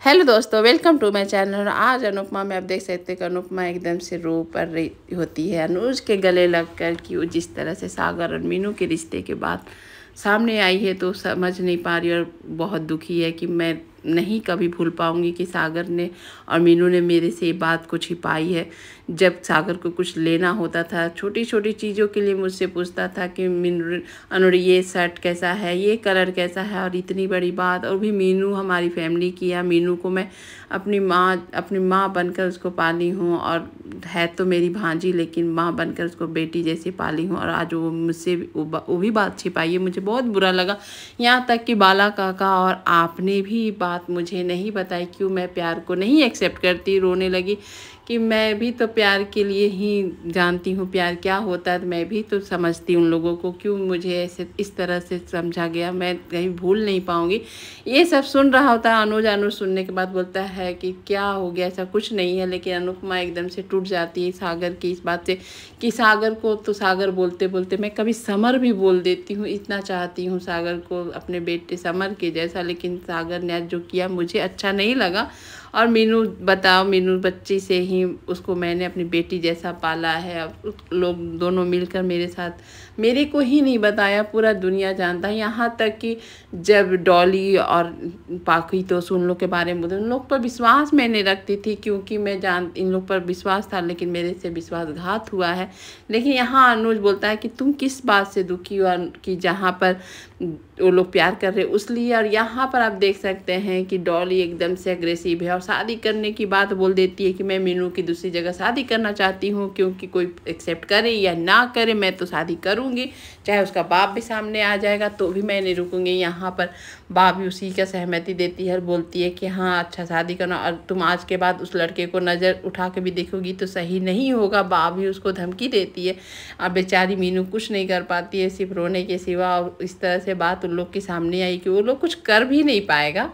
Hello दोस्तों, welcome to my channel. आज अनुपमा में आप देख सकते हैं कि अनुपमा एकदम से रो पड़ रही होती है अनुज के गले लगकर कि वो जिस तरह से सागर और मीनू के रिश्ते के बाद सामने आई है तो समझ नहीं पा रही और बहुत दुखी है कि मैं नहीं कभी भूल पाऊंगी कि सागर ने और मीनू ने मेरे से ये बात को छिपाई है। जब सागर को कुछ लेना होता था, छोटी छोटी चीज़ों के लिए मुझसे पूछता था कि मीनू अनुर ये शर्ट कैसा है, ये कलर कैसा है, और इतनी बड़ी बात। और भी मीनू हमारी फैमिली की है। मीनू को मैं अपनी माँ बनकर उसको पाली हूँ, और है तो मेरी भांजी लेकिन माँ बनकर उसको बेटी जैसी पाली हूँ। और आज वो मुझसे वो भी बात छिपाई है। मुझे बहुत बुरा लगा, यहाँ तक कि बाला काका और आपने भी बात मुझे नहीं बताई। क्यों मैं प्यार को नहीं एक्सेप्ट करती। रोने लगी कि मैं भी तो प्यार के लिए ही जानती हूँ प्यार क्या होता है, मैं भी तो समझती हूँ उन लोगों को। क्यों मुझे ऐसे इस तरह से समझा गया, मैं कहीं भूल नहीं पाऊँगी। ये सब सुन रहा होता है अनुज सुनने के बाद बोलता है कि क्या हो गया, ऐसा कुछ नहीं है। लेकिन अनुपमा एकदम से टूट जाती है सागर की इस बात से कि सागर को तो सागर बोलते बोलते मैं कभी समर भी बोल देती हूँ। इतना चाहती हूँ सागर को अपने बेटे समर के जैसा, लेकिन सागर ने आज जो किया मुझे अच्छा नहीं लगा। और मीनू बताओ, मीनू बच्ची से ही उसको मैंने अपनी बेटी जैसा पाला है। अब लोग दोनों मिलकर मेरे साथ, मेरे को ही नहीं बताया, पूरा दुनिया जानता है। यहाँ तक कि जब डॉली और पाखी तो उन लोग के बारे में बोलते, उन लोग पर विश्वास मैंने रखती थी क्योंकि मैं इन लोग पर विश्वास था, लेकिन मेरे से विश्वासघात हुआ है। लेकिन यहाँ अनुज बोलता है कि तुम किस बात से दुखी हो कि जहाँ पर वो लोग प्यार कर रहे उस लिए। और यहाँ पर आप देख सकते हैं कि डॉली एकदम से अग्रेसिव है और शादी करने की बात बोल देती है कि मैं मीनू की दूसरी जगह शादी करना चाहती हूँ, क्योंकि कोई एक्सेप्ट करे या ना करे मैं तो शादी करूँगी, चाहे उसका बाप भी सामने आ जाएगा तो भी मैं नहीं रुकूँगी। यहाँ पर बाप भी उसी का सहमति देती है और बोलती है कि हाँ अच्छा शादी करना, और तुम आज के बाद उस लड़के को नज़र उठा के भी देखोगी तो सही नहीं होगा। बाप भी उसको धमकी देती है। अब बेचारी मीनू कुछ नहीं कर पाती है सिर्फ रोने के सिवा। और इस तरह से बात उन लोग के सामने आई कि वो लोग कुछ कर भी नहीं पाएगा।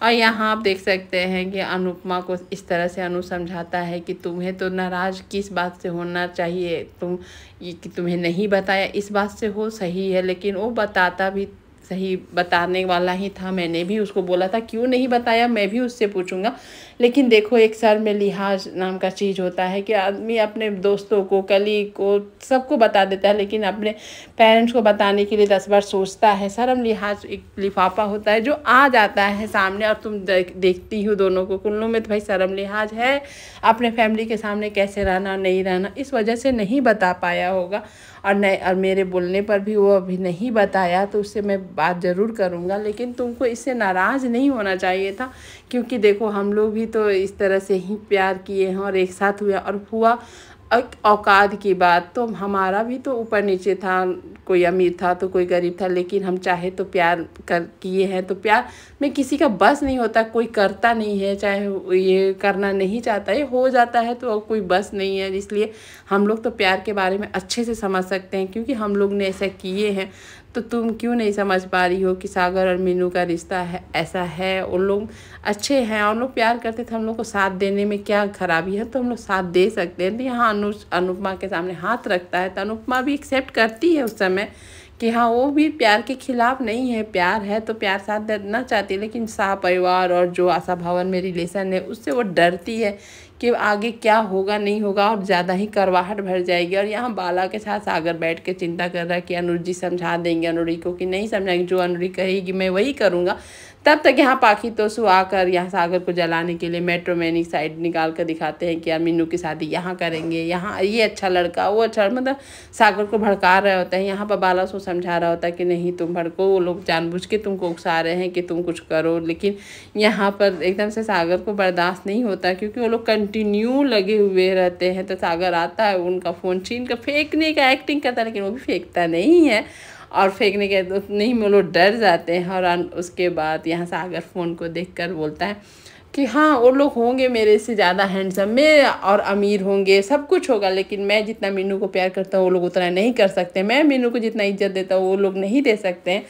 और यहाँ आप देख सकते हैं कि अनुपमा को इस तरह से अनु समझाता है कि तुम्हें तो नाराज़ किस बात से होना चाहिए, तुम ये कि तुम्हें नहीं बताया इस बात से हो सही है, लेकिन वो बताता भी सही बताने वाला ही था। मैंने भी उसको बोला था क्यों नहीं बताया, मैं भी उससे पूछूंगा। लेकिन देखो एक सर में लिहाज नाम का चीज़ होता है कि आदमी अपने दोस्तों को, कलीग को, सबको बता देता है, लेकिन अपने पेरेंट्स को बताने के लिए 10 बार सोचता है। शर्म लिहाज एक लिफाफा होता है जो आ जाता है सामने, और तुम देखती हो दोनों को, कुल्लू में तो भाई शर्म लिहाज है अपने फैमिली के सामने कैसे रहना नहीं रहना, इस वजह से नहीं बता पाया होगा। और नहीं, और मेरे बोलने पर भी वो अभी नहीं बताया, तो उससे मैं बात ज़रूर करूँगा। लेकिन तुमको इससे नाराज़ नहीं होना चाहिए था, क्योंकि देखो हम लोग भी तो इस तरह से ही प्यार किए हैं और एक साथ हुआ। और हुआ औकात की बात तो हमारा भी तो ऊपर नीचे था, कोई अमीर था तो कोई गरीब था, लेकिन हम चाहे तो प्यार कर किए हैं। तो प्यार में किसी का बस नहीं होता, कोई करता नहीं है, चाहे ये करना नहीं चाहता है हो जाता है तो कोई बस नहीं है। इसलिए हम लोग तो प्यार के बारे में अच्छे से समझ सकते हैं, क्योंकि हम लोग ने ऐसा किए हैं। तो तुम क्यों नहीं समझ पा रही हो कि सागर और मीनू का रिश्ता है ऐसा है, उन लोग अच्छे हैं और लोग प्यार करते थे। हम लोग को साथ देने में क्या खराबी है, तो हम लोग साथ दे सकते हैं। तो यहाँ अनुपमा के सामने हाथ रखता है तो अनुपमा भी एक्सेप्ट करती है उस समय कि हाँ वो भी प्यार के खिलाफ नहीं है, प्यार है तो प्यार साथ देना चाहती है। लेकिन शाह परिवार और जो आशा भवन में रिलेशन है उससे वो डरती है कि आगे क्या होगा नहीं होगा, और ज़्यादा ही करवाहट भर जाएगी। और यहाँ बाला के साथ सागर बैठ के चिंता कर रहा है कि अनुज जी समझा देंगे अनुरी को कि नहीं समझाएंगे, जो अनुरी कहेगी मैं वही करूँगा। तब तक यहाँ पाखी तोसु आकर यहाँ सागर को जलाने के लिए मेट्रोमैनिक साइड निकाल कर दिखाते हैं कि यार मीनू की शादी यहाँ करेंगे, यहाँ ये अच्छा लड़का वो अच्छा, मतलब सागर को भड़का रहे होते हैं। यहाँ पर बाला उसको समझा रहा होता है कि नहीं तुम भड़को, वो लोग जानबूझ के तुमको उकसा रहे हैं कि तुम कुछ करो। लेकिन यहाँ पर एकदम से सागर को बर्दाश्त नहीं होता, क्योंकि वो लोग कंटिन्यू लगे हुए रहते हैं। तो सागर आता है उनका फ़ोन छीन कर फेंकने का एक्टिंग करता है, लेकिन वो भी फेंकता नहीं है, और फेंकने के नहीं में लोग डर जाते हैं। और उसके बाद यहाँ सागर फ़ोन को देखकर बोलता है कि हाँ वो लोग होंगे मेरे से ज़्यादा हैंडसम, मैं और अमीर होंगे, सब कुछ होगा, लेकिन मैं जितना मीनू को प्यार करता हूँ वो लोग उतना नहीं कर सकते, मैं मीनू को जितना इज्जत देता हूँ वो लोग नहीं दे सकते हैं।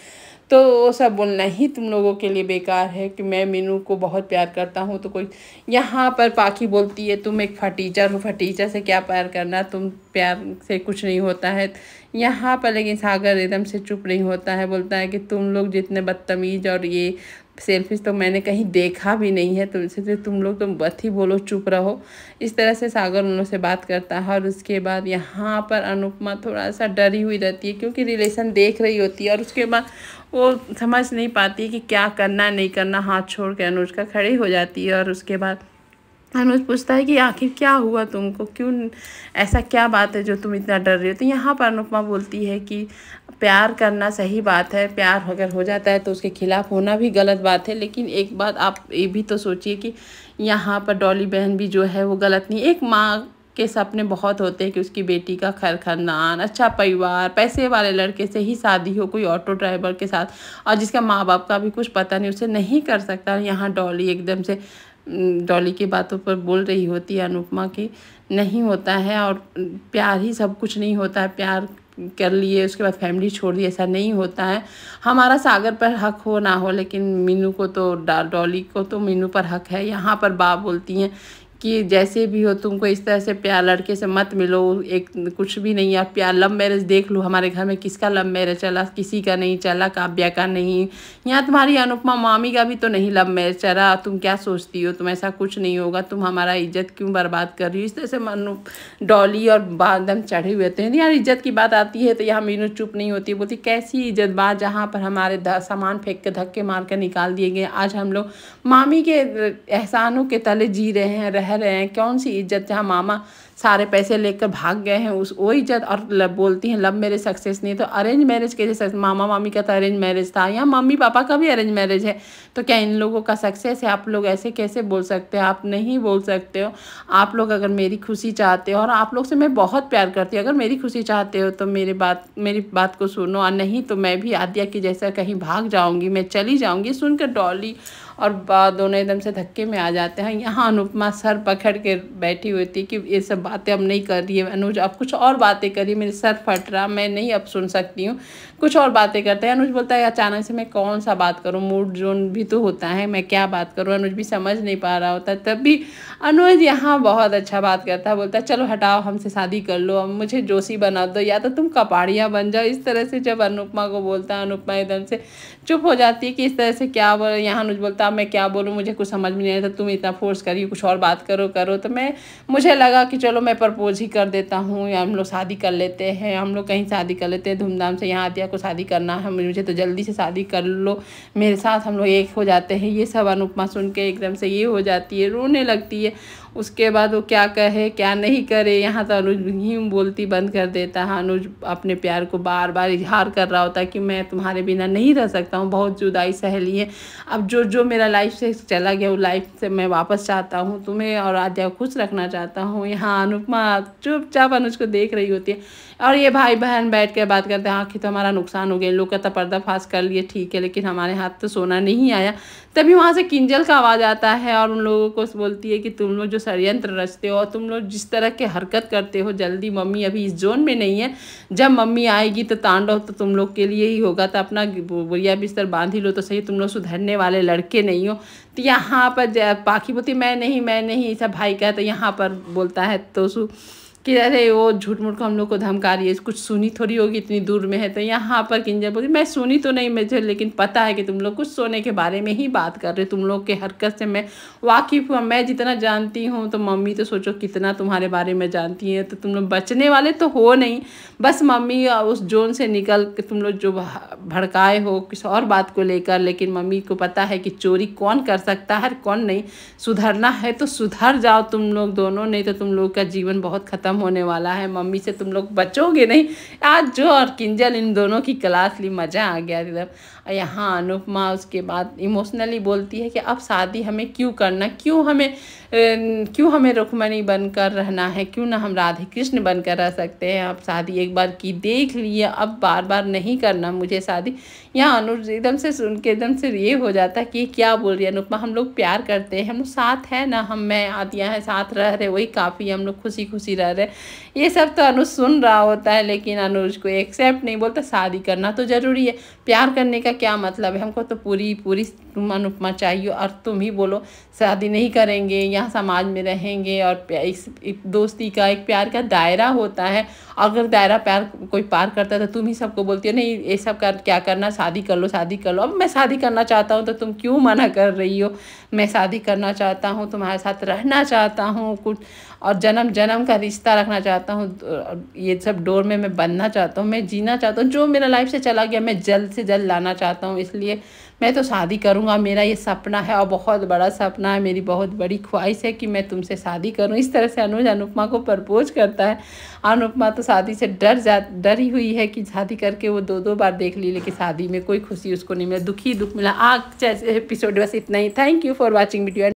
तो वो सब बोलना ही तुम लोगों के लिए बेकार है कि मैं मीनू को बहुत प्यार करता हूँ। तो कोई यहाँ पर पाखी बोलती है तुम एक फटीचर हो, फटीचर से क्या प्यार करना, तुम प्यार से कुछ नहीं होता है। यहाँ पर लेकिन सागर एकदम से चुप नहीं होता है, बोलता है कि तुम लोग जितने बदतमीज़ और ये सेल्फिश तो मैंने कहीं देखा भी नहीं है, तो इससे तुम लोग तो मत ही बोलो, चुप रहो। इस तरह से सागर उन लोग से बात करता है। और उसके बाद यहाँ पर अनुपमा थोड़ा सा डरी हुई रहती है, क्योंकि रिलेशन देख रही होती है। और उसके बाद वो समझ नहीं पाती कि क्या करना नहीं करना, हाथ छोड़ के अनुज का खड़ी हो जाती है। और उसके बाद अनुज पूछता है कि आखिर क्या हुआ तुमको, क्यों, ऐसा क्या बात है जो तुम इतना डर रही हो। तो यहाँ पर अनुपमा बोलती है कि प्यार करना सही बात है, प्यार अगर हो जाता है तो उसके खिलाफ होना भी गलत बात है, लेकिन एक बात आप ये भी तो सोचिए कि यहाँ पर डॉली बहन भी जो है वो गलत नहीं। एक माँ के सपने बहुत होते हैं कि उसकी बेटी का खैर खानदान, अच्छा परिवार, पैसे वाले लड़के से ही शादी हो, कोई ऑटो ड्राइवर के साथ, और जिसका माँ बाप का भी कुछ पता नहीं, उसे नहीं कर सकता। यहाँ डॉली एकदम से डॉली की बातों पर बोल रही होती है अनुपमा की नहीं होता है, और प्यार ही सब कुछ नहीं होता है। प्यार कर लिए उसके बाद फैमिली छोड़ दी, ऐसा नहीं होता है। हमारा सागर पर हक हो ना हो, लेकिन मीनू को तो डॉली को तो मीनू पर हक है। यहाँ पर बाप बोलती हैं कि जैसे भी हो तुमको इस तरह से प्यार लड़के से मत मिलो, एक कुछ भी नहीं है प्यार। लव मैरिज देख लो, हमारे घर में किसका लव मैरिज चला, किसी का नहीं चला, काव्या का नहीं, यहाँ तुम्हारी अनुपमा मामी का भी तो नहीं लव मैरिज चला। तुम क्या सोचती हो, तुम ऐसा कुछ नहीं होगा, तुम हमारा इज्जत क्यों बर्बाद कर रही हो। इस तरह से डॉली और बादम चढ़े हुए थे। यार इज्जत की बात आती है तो यहाँ मीनू चुप नहीं होती, बोलती कैसी इज्जत बात, जहाँ पर हमारे सामान फेंक के धक्के मार कर निकाल दिए गए, आज हम लोग मामी के एहसानों के तले जी रहे हैं, रह रहे हैं। कौन सी इज्जत, जहाँ मामा सारे पैसे लेकर भाग गए हैं उस वो इज्जत। और बोलती हैं लव मैरिज सक्सेस नहीं, तो अरेंज मैरिज के जैसे मामा मामी का तो अरेंज मैरिज था, यहाँ मम्मी पापा का भी अरेंज मैरिज है, तो क्या इन लोगों का सक्सेस है। आप लोग ऐसे कैसे बोल सकते हो, आप नहीं बोल सकते हो। आप लोग अगर मेरी खुशी चाहते हो, और आप लोग से मैं बहुत प्यार करती हूँ, अगर मेरी खुशी चाहते हो तो मेरी बात को सुनो, और नहीं तो मैं भी आद्या की जैसा कहीं भाग जाऊँगी, मैं चली जाऊँगी। सुनकर डॉली और दोनों एकदम से धक्के में आ जाते हैं। यहाँ अनुपमा सर पकड़ के बैठी हुई थी कि ये सब बातें अब नहीं कर रही है अनुज, अब कुछ और बातें करिए, मेरे सर फट रहा, मैं नहीं अब सुन सकती हूँ, कुछ और बातें करते हैं। अनुज बोलता है अचानक से मैं कौन सा बात करूँ, मूड जोन भी तो होता है, मैं क्या बात करूँ। अनुज भी समझ नहीं पा रहा होता, तब भी अनुज यहाँ बहुत अच्छा बात करता है, बोलता है चलो हटाओ, हमसे शादी कर लो, अब मुझे जोशी बना दो, या तो तुम कपाड़िया बन जाओ। इस तरह से जब अनुपमा को बोलता है, अनुपमा एकदम से चुप हो जाती है कि इस तरह से क्या बोल। यहाँ अनुज बोलता मैं क्या बोलूँ, मुझे कुछ समझ में नहीं आता, तुम इतना फोर्स करिए, कुछ और बात करो। तो मुझे लगा कि चलो मैं प्रपोज ही कर देता हूँ, या हम लोग शादी कर लेते हैं, हम लोग कहीं शादी कर लेते हैं धूमधाम से। यहाँ आद्या को शादी करना है, मुझे तो जल्दी से शादी कर लो मेरे साथ, हम लोग एक हो जाते हैं। ये सब अनुपमा सुन के एकदम से ये हो जाती है, रोने लगती है। उसके बाद वो क्या कहे क्या नहीं करे, यहाँ तो अनुज ही बोलती बंद कर देता है। अनुज अपने प्यार को बार बार इजहार कर रहा होता है कि मैं तुम्हारे बिना नहीं रह सकता हूँ, बहुत जुदाई सह ली है, अब जो मेरा लाइफ से चला गया वो लाइफ से मैं वापस चाहता हूँ, तुम्हें और आद्या को खुश रखना चाहता हूँ। यहाँ अनुपमा चुपचाप अनुज को देख रही होती है, और ये भाई बहन बैठ कर बात करते हैं आखिर तो हमारा नुकसान हो गया, लोग का तो पर्दाफाश कर लिए ठीक है, लेकिन हमारे हाथ तो सोना नहीं आया। तभी वहाँ से किंजल का आवाज़ आता है, और उन लोगों को बोलती है कि तुम लोग जो षड्यंत्र रचते हो, और तुम लोग जिस तरह के हरकत करते हो, जल्दी मम्मी अभी इस जोन में नहीं है, जब मम्मी आएगी तो तांडव तो तुम लोग के लिए ही होगा, तो अपना बुढ़िया बिस्तर बांध ही लो तो सही, तुम लोग सुधरने वाले लड़के नहीं हो। तो यहाँ पर पाखी बोलती मैं नहीं, ऐसा भाई का। तो यहाँ पर बोलता है तो कि अरे वो झूठ मूठ को हम लोग को धमका रही है, कुछ सुनी थोड़ी होगी, इतनी दूर में है। तो यहाँ पर किंजल बोली मैं सुनी तो नहीं मुझे, लेकिन पता है कि तुम लोग कुछ सोने के बारे में ही बात कर रहे हो, तुम लोग के हरकत से मैं वाकिफ़ हूँ, मैं जितना जानती हूँ तो मम्मी तो सोचो कितना तुम्हारे बारे में जानती है, तो तुम लोग बचने वाले तो हो नहीं। बस मम्मी उस जोन से निकल के तुम लोग जो भड़काए हो किसी और बात को लेकर, लेकिन मम्मी को पता है कि चोरी कौन कर सकता है कौन नहीं। सुधरना है तो सुधर जाओ तुम लोग दोनों, नहीं तो तुम लोग का जीवन बहुत ख़त्म होने वाला है, मम्मी से तुम लोग बचोगे नहीं। आज जो और किंजल इन दोनों की क्लास ली, मज़ा आ गया एकदम। यहाँ अनुपमा उसके बाद इमोशनली बोलती है कि अब शादी हमें क्यों करना, क्यों हमें रुक्मणी बनकर रहना है, क्यों ना हम राधे कृष्ण बनकर रह सकते हैं। अब शादी एक बार की देख लिए, अब बार बार नहीं करना मुझे शादी। यहाँ अनुज एकदम से सुन के एकदम से ये हो जाता है कि क्या बोल रही है अनुपमा, हम लोग प्यार करते हैं, हम लोग साथ है ना, मैं आदिया है साथ रह रहे, वही काफ़ी, हम लोग खुशी खुशी रह रहे। ये सब तो अनुज सुन रहा होता है, लेकिन अनुज को एक्सेप्ट नहीं, बोलता शादी करना तो ज़रूरी है। प्यार करने का क्या मतलब है? हमको तो पूरी पूरी तुम अनुपमा चाहिए और तुम ही बोलो शादी नहीं करेंगे, यहाँ समाज में रहेंगे। और इस एक दोस्ती का, एक प्यार का दायरा होता है। अगर दायरा प्यार कोई पार करता है तो तुम ही सबको बोलती हो नहीं ये सब कर क्या करना, शादी कर लो शादी कर लो। अब मैं शादी करना चाहता हूँ तो तुम क्यों मना कर रही हो? मैं शादी करना चाहता हूँ, तुम्हारे साथ रहना चाहता हूँ कुछ, और जन्म जन्म का रिश्ता रखना चाहता हूँ। ये सब डोर में मैं बनना चाहता हूँ, मैं जीना चाहता हूँ। जो मेरा लाइफ से चला गया मैं जल्द से जल्द लाना चाहता हूँ। इसलिए मैं तो शादी करूँगा, मेरा ये सपना है और बहुत बड़ा सपना है। मेरी बहुत बड़ी ख्वाहिश है कि मैं तुमसे शादी करूँ। इस तरह से अनुज अनुपमा को प्रपोज करता है। अनुपमा तो शादी से डरी हुई है कि शादी करके वो दो बार देख ली, लेकिन शादी में कोई खुशी उसको नहीं मिला, दुखी दुख मिला। आज एपिसोड बस इतना ही। Thank you for watching video.